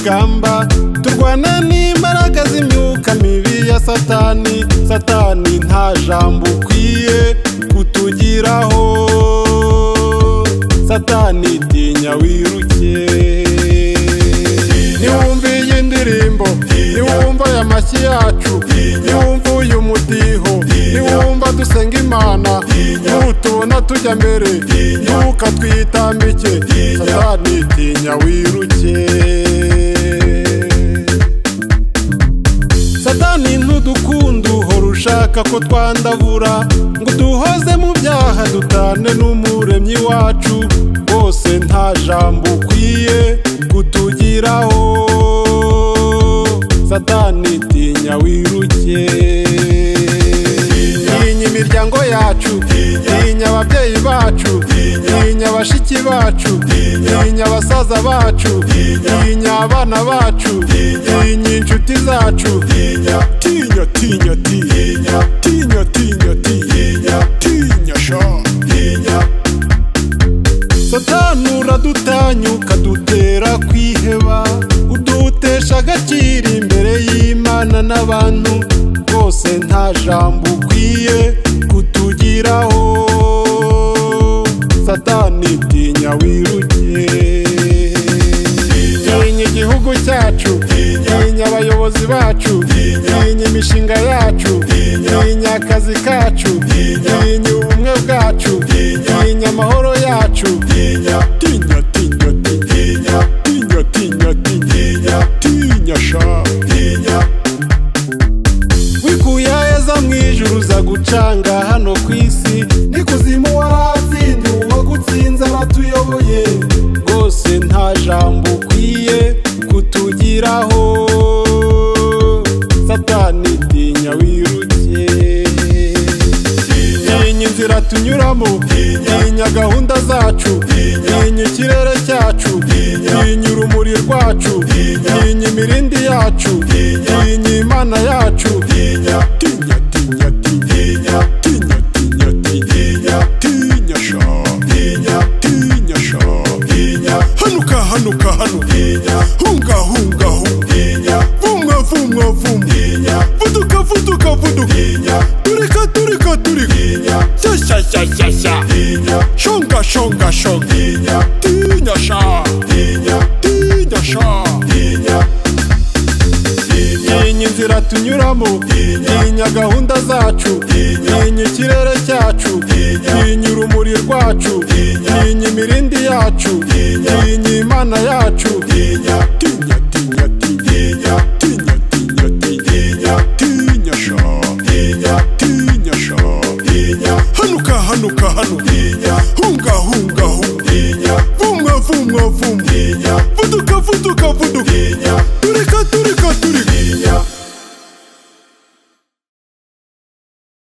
rugamba turwana n'imbaraga z'imyuka mibi ya satani. Satani nta jambo ukwiye kutugiraho, satani tinya wiruke. Niwumva iyi ndirimbo, niwumva aya mashyi yacu, niwumva uyu mudiho, niwumva dusenga Imana, nutubona tujya mbere ntukatwitambike, satani tinya wiruke. Satani ntudukunda uhora ushaka ko twandavura, ngo duhoze mu byaha dutane n'umuremyi wacu. Bose nta jambo ukwiye kutugiraho, satani tinya wiruke. Tinya imiryango yacu, tinya ababyeyi bacu, tinya abashiki bacu, tinya abasaza bacu, tinya abana bacu, tinya inshuti zacu. Tinya, tinya, tinya, tinya, tinya, tinya, tinya sha. Satani uradutanya ukadutera kwiheba, udutesha agaciro imbere y'Imana n'abantu. Bose nta jambo ukwiye kutugiraho, satani tinya wiruke. Tinya igihugu cyacu, tinya abayobozi bacu, tinya imishinga yacu, tinya akazi kacu, tinya ubumwe bwacu, tinya amahoro yacu. Tinya, tinya, tinya, tinya, tinya, tinya, tinya, tinya sha. Wikuye aheza mwijuru uza gucanga hano kwisi, n'ikuzimu waratsinda uwagutsinze aratuyoboye. Rwose nta jambo ukwiye kutugiraho, satani tinya wiruke. Tinya inzira tunyuramo, tinya gahunda zacu, tinya ikirere cyacu, tinya urumuri rwacu, tinya imirindi yacu, tinya Imana yacu. Tinya, tinya, tinya, tinya, tinya, tinya, tinya, tinya sha. Tinya sha. Hanuka, hanuka, hanuka, hunga, hunga, hunga, vumwa, vumwa, vumwa, vuduka, vuduka, vuduka, turika, turika, turika, sha, sha, sha, sha, shonga, shonga, shonga. Tinya sha. Tinya sha. Tinya inzira tunyuramo, tinya gahunda zacu, tinya ikirere cyacu, tinya urumuri rwacu, tinya imirindi yacu, tinya Imana yacu. Tinya, tinya, tinya, tinya, tinya, tinya, tinya, tinya sha. Tinya sha. Hanuka, hanuka, hanuka, hunga, hunga, hunga, vumwa, vumwa, vumwa, vuduka, vuduka, vuduka.